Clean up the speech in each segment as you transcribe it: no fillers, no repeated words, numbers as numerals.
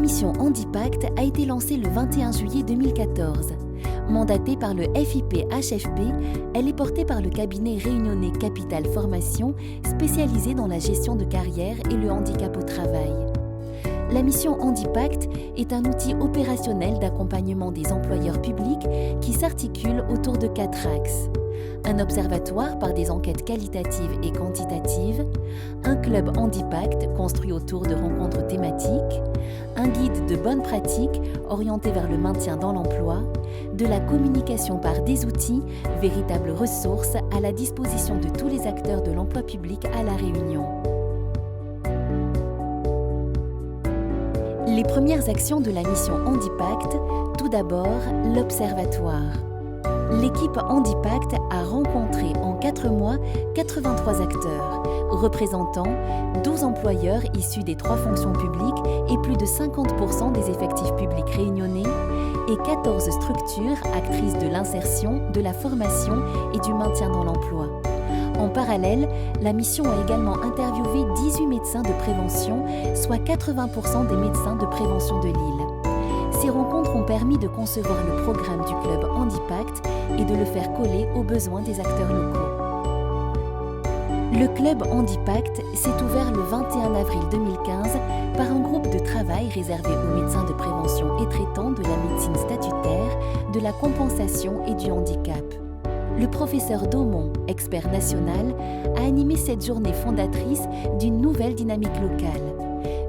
mission Handipact a été lancée le 21 juillet 2014. Mandatée par le FIP-HFP, elle est portée par le cabinet réunionnais Capital Formation, spécialisé dans la gestion de carrière et le handicap au travail. La mission Handipact est un outil opérationnel d'accompagnement des employeurs publics qui s'articule autour de 4 axes. Un observatoire par des enquêtes qualitatives et quantitatives, un club Handipact construit autour de rencontres thématiques, un guide de bonnes pratiques orienté vers le maintien dans l'emploi, de la communication par des outils, véritables ressources à la disposition de tous les acteurs de l'emploi public à La Réunion. Les premières actions de la mission Handipact, tout d'abord l'Observatoire. L'équipe Handipact a rencontré en 4 mois 83 acteurs, représentant 12 employeurs issus des 3 fonctions publiques et plus de 50% des effectifs publics réunionnais, et 14 structures actrices de l'insertion, de la formation et du maintien dans l'emploi. En parallèle, la mission a également interviewé 18 médecins de prévention, soit 80% des médecins de prévention de l'île. Ces rencontres ont permis de concevoir le programme du club Handipact et de le faire coller aux besoins des acteurs locaux. Le club Handipact s'est ouvert le 21 avril 2015 par un groupe de travail réservé aux médecins de prévention et traitants de la médecine statutaire, de la compensation et du handicap. Le professeur Daumont, expert national, a animé cette journée fondatrice d'une nouvelle dynamique locale.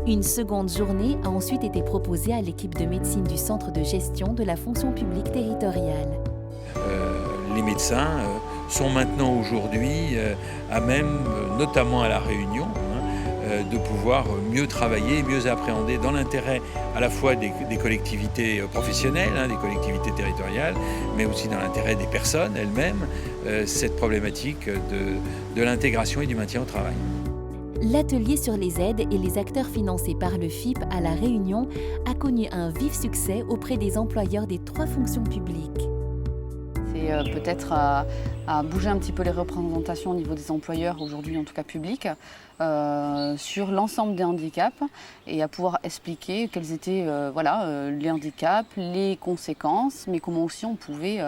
Une seconde journée a ensuite été proposée à l'équipe de médecine du Centre de gestion de la fonction publique territoriale. Les médecins sont maintenant aujourd'hui à même, notamment à La Réunion, de pouvoir mieux travailler et mieux appréhender dans l'intérêt à la fois des collectivités professionnelles, des collectivités territoriales, mais aussi dans l'intérêt des personnes elles-mêmes, cette problématique de l'intégration et du maintien au travail. L'atelier sur les aides et les acteurs financés par le FIP à La Réunion a connu un vif succès auprès des employeurs des 3 fonctions publiques. C'est peut-être à bouger un petit peu les représentations au niveau des employeurs, aujourd'hui en tout cas publics, sur l'ensemble des handicaps et à pouvoir expliquer quels étaient les handicaps, les conséquences, mais comment aussi on pouvait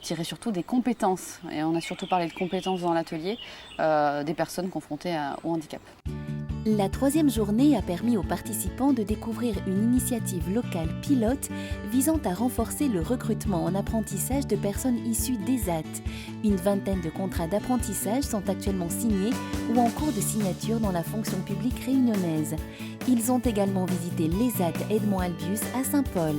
tirer surtout des compétences. Et on a surtout parlé de compétences dans l'atelier des personnes confrontées au handicap. La 3e journée a permis aux participants de découvrir une initiative locale pilote visant à renforcer le recrutement en apprentissage de personnes issues d'ESAT. Une vingtaine de contrats d'apprentissage sont actuellement signés ou en cours de signature dans la fonction publique réunionnaise. Ils ont également visité l'ESAT Edmond Albius à Saint-Paul.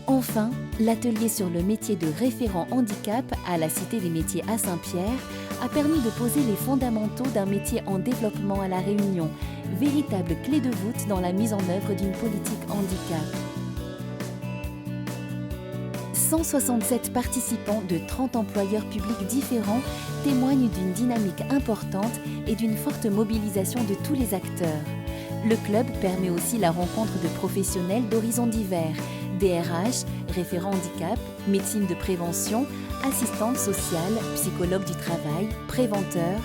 Enfin, l'atelier sur le métier de référent handicap à la Cité des métiers à Saint-Pierre a permis de poser les fondamentaux d'un métier en développement à La Réunion, véritable clé de voûte dans la mise en œuvre d'une politique handicap. 167 participants de 30 employeurs publics différents témoignent d'une dynamique importante et d'une forte mobilisation de tous les acteurs. Le club permet aussi la rencontre de professionnels d'horizons divers, DRH, référents handicap, médecine de prévention, assistante sociale, psychologue du travail, préventeur.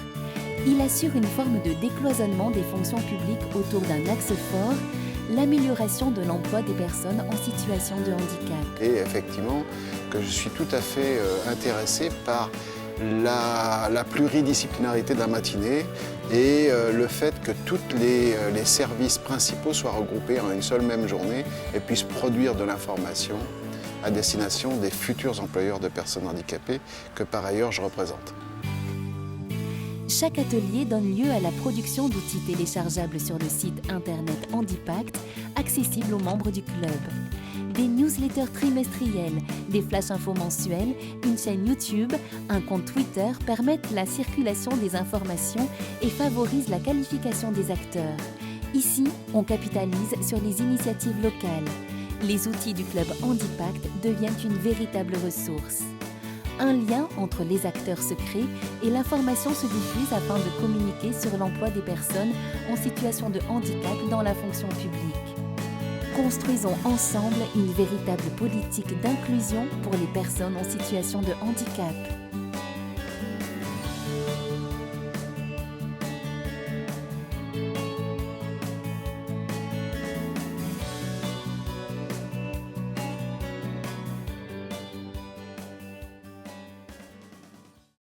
Il assure une forme de décloisonnement des fonctions publiques autour d'un axe fort, l'amélioration de l'emploi des personnes en situation de handicap. Et effectivement, que je suis tout à fait intéressé par la pluridisciplinarité de la matinée et le fait que tous les services principaux soient regroupés en une seule même journée et puissent produire de l'information à destination des futurs employeurs de personnes handicapées que par ailleurs je représente. Chaque atelier donne lieu à la production d'outils téléchargeables sur le site internet Handipact, accessible aux membres du club. Des newsletters trimestriels, des flash infos mensuels, une chaîne YouTube, un compte Twitter permettent la circulation des informations et favorisent la qualification des acteurs. Ici, on capitalise sur les initiatives locales. Les outils du club Handipact deviennent une véritable ressource. Un lien entre les acteurs se crée et l'information se diffuse afin de communiquer sur l'emploi des personnes en situation de handicap dans la fonction publique. Construisons ensemble une véritable politique d'inclusion pour les personnes en situation de handicap.